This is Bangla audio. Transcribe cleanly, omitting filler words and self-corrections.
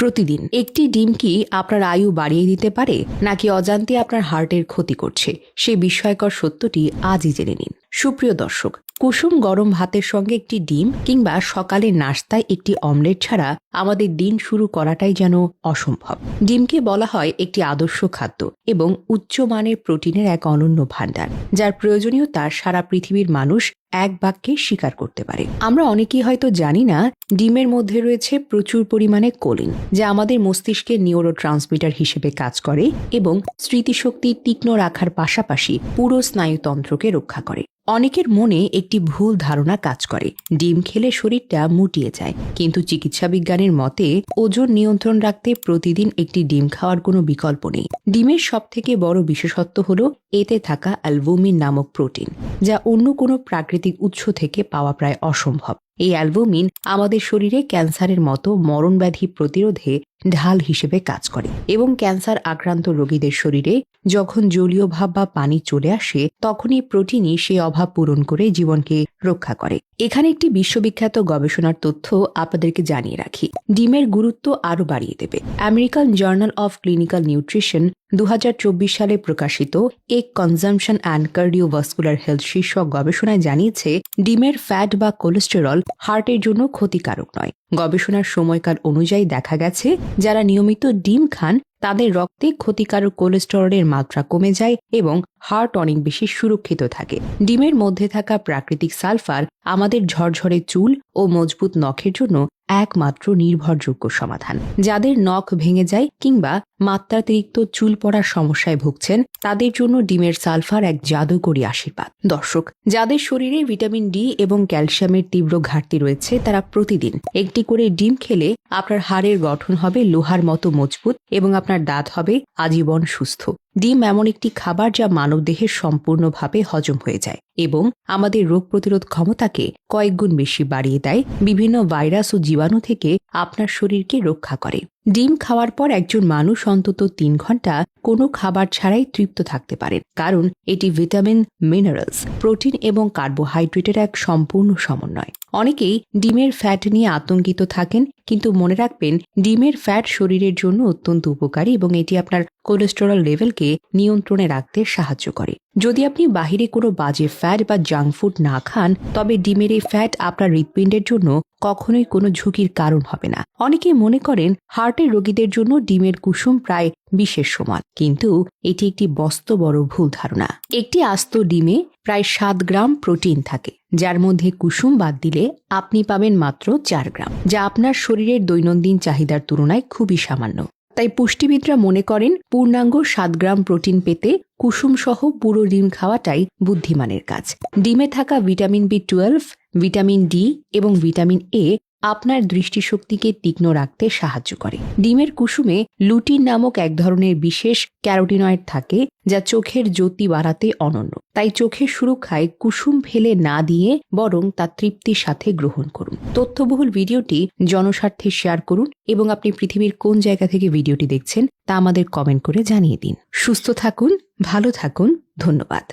প্রতিদিন একটি ডিম কি আপনার আয়ু বাড়িয়ে দিতে পারে নাকি অজান্তে আপনার হার্টের ক্ষতি করছে, সেই বিস্ময়কর সত্যটি আজই জেনে নিন। সুপ্রিয় দর্শক, কুসুম গরম ভাতের সঙ্গে একটি ডিম কিংবা সকালের নাস্তায় একটি অমলেট ছাড়া আমাদের দিন শুরু করাটাই যেন অসম্ভব। ডিমকে বলা হয় একটি আদর্শ খাদ্য এবং উচ্চমানের প্রোটিনের এক অনন্য ভাণ্ডার, যার প্রয়োজনীয়তা সারা পৃথিবীর মানুষ এক বাক্যে স্বীকার করতে পারে। আমরা অনেকেই হয়তো জানি না ডিমের মধ্যে রয়েছে প্রচুর পরিমাণে কোলিন, যা আমাদের মস্তিষ্কের নিউরোট্রান্সমিটার হিসেবে কাজ করে এবং স্মৃতিশক্তি তীক্ষ্ণ রাখার পাশাপাশি পুরো স্নায়ুতন্ত্রকে রক্ষা করে। অনেকের মনে একটি ভুল ধারণা কাজ করে, ডিম খেলে শরীরটা মুটিয়ে যায়, কিন্তু চিকিৎসা বিজ্ঞানের মতে ওজন নিয়ন্ত্রণ রাখতে প্রতিদিন একটি ডিম খাওয়ার কোনো বিকল্প নেই। ডিমের সবথেকে বড় বিশেষত্ব হলো এতে থাকা অ্যালবুমিন নামক প্রোটিন, যা অন্য কোনো প্রাকৃতিক উৎস থেকে পাওয়া প্রায় অসম্ভব। এই অ্যালবুমিন আমাদের শরীরে ক্যান্সারের মতো মরণব্যাধি প্রতিরোধে ঢাল হিসেবে কাজ করে এবং ক্যান্সার আক্রান্ত রোগীদের শরীরে যখন জলীয় ভাব বা পানি চলে আসে, তখনই প্রোটিনই সেই অভাব পূরণ করে জীবনকে রক্ষা করে। এখানে একটি বিশ্ববিখ্যাত গবেষণার তথ্য আপনাদেরকে জানিয়ে রাখি, ডিমের গুরুত্ব আরও বাড়িয়ে দেবে। American journal of clinical nutrition 2024 সালে প্রকাশিত egg consumption and cardiovascular health শীর্ষক গবেষণায় জানিয়েছে, ডিমের ফ্যাট বা কোলেস্টেরল হার্টের জন্য ক্ষতিকারক নয়। গবেষণার সময়কাল অনুযায়ী দেখা গেছে, যারা নিয়মিত ডিম খান তাদের রক্তে ক্ষতিকারক কোলেস্টেরলের মাত্রা কমে যায় এবং হার্ট অনেক বেশি সুরক্ষিত থাকে। ডিমের মধ্যে থাকা প্রাকৃতিক সালফার আমাদের ঝরঝরে চুল ও মজবুত নখের জন্য একমাত্র নির্ভরযোগ্য সমাধান। যাদের নখ ভেঙে যায় কিংবা মাত্রাতিরিক্ত চুল পড়ার সমস্যায় ভুগছেন, তাদের জন্য ডিমের সালফার এক জাদুকরী আশীর্বাদ। দর্শক, যাদের শরীরে ভিটামিন ডি এবং ক্যালসিয়ামের তীব্র ঘাটতি রয়েছে, তারা প্রতিদিন একটি করে ডিম খেলে আপনার হাড়ের গঠন হবে লোহার মতো মজবুত এবং আপনার দাঁত হবে আজীবন সুস্থ। ডিম এমন একটি খাবার যা মানবদেহের সম্পূর্ণভাবে হজম হয়ে যায় এবং আমাদের রোগ প্রতিরোধ ক্ষমতাকে কয়েক গুণ বেশি বাড়িয়ে দেয়, বিভিন্ন ভাইরাস ও জীবাণু থেকে আপনার শরীরকে রক্ষা করে। ডিম খাওয়ার পর একজন মানুষ অন্তত 3 ঘন্টা কোনো খাবার ছাড়াই তৃপ্ত থাকতে পারেন, কারণ এটি ভিটামিন, মিনারেলস, প্রোটিন এবং কার্বোহাইড্রেটের এক সম্পূর্ণ সমন্বয়। অনেকেই ডিমের ফ্যাট নিয়ে আতঙ্কিত থাকেন, কিন্তু মনে রাখবেন, ডিমের ফ্যাট শরীরের জন্য অত্যন্ত উপকারী এবং এটি আপনার কোলেস্টেরল লেভেলকে নিয়ন্ত্রণে রাখতে সাহায্য করে। যদি আপনি বাহিরে কোনো বাজে ফ্যাট বা জাঙ্ক ফুড না খান, তবে ডিমের এই ফ্যাট আপনার হৃৎপিণ্ডের জন্য কখনোই কোনো ঝুঁকির কারণ হবে না। অনেকে মনে করেন হার্টের রোগীদের জন্য ডিমের কুসুম প্রায় বিশেষ সমান, কিন্তু এটি একটি বড় ভুল ধারণা। একটি আস্ত ডিমে প্রায় 7 গ্রাম প্রোটিন থাকে, যার মধ্যে কুসুম বাদ দিলে আপনি পাবেন মাত্র 4 গ্রাম, যা আপনার শরীরের দৈনন্দিন চাহিদার তুলনায় খুবই সামান্য। তাই পুষ্টিবিদরা মনে করেন পূর্ণাঙ্গ 7 গ্রাম প্রোটিন পেতে কুসুম সহ পুরো ডিম খাওয়াটাই বুদ্ধিমানের কাজ। ডিমে থাকা ভিটামিন বি12, ভিটামিন ডি এবং ভিটামিন এ আপনার দৃষ্টিশক্তিকে তীক্ষ্ণ রাখতে সাহায্য করে। ডিমের কুসুমে লুটিন নামক এক ধরনের বিশেষ ক্যারোটিনয়েড থাকে, যা চোখের জ্যোতি বাড়াতে অনন্য। তাই চোখের সুরক্ষায় কুসুম ফেলে না দিয়ে বরং তা তৃপ্তির সাথে গ্রহণ করুন। তথ্যবহুল ভিডিওটি জনস্বার্থে শেয়ার করুন এবং আপনি পৃথিবীর কোন জায়গা থেকে ভিডিওটি দেখছেন তা আমাদের কমেন্ট করে জানিয়ে দিন। সুস্থ থাকুন, ভালো থাকুন, ধন্যবাদ।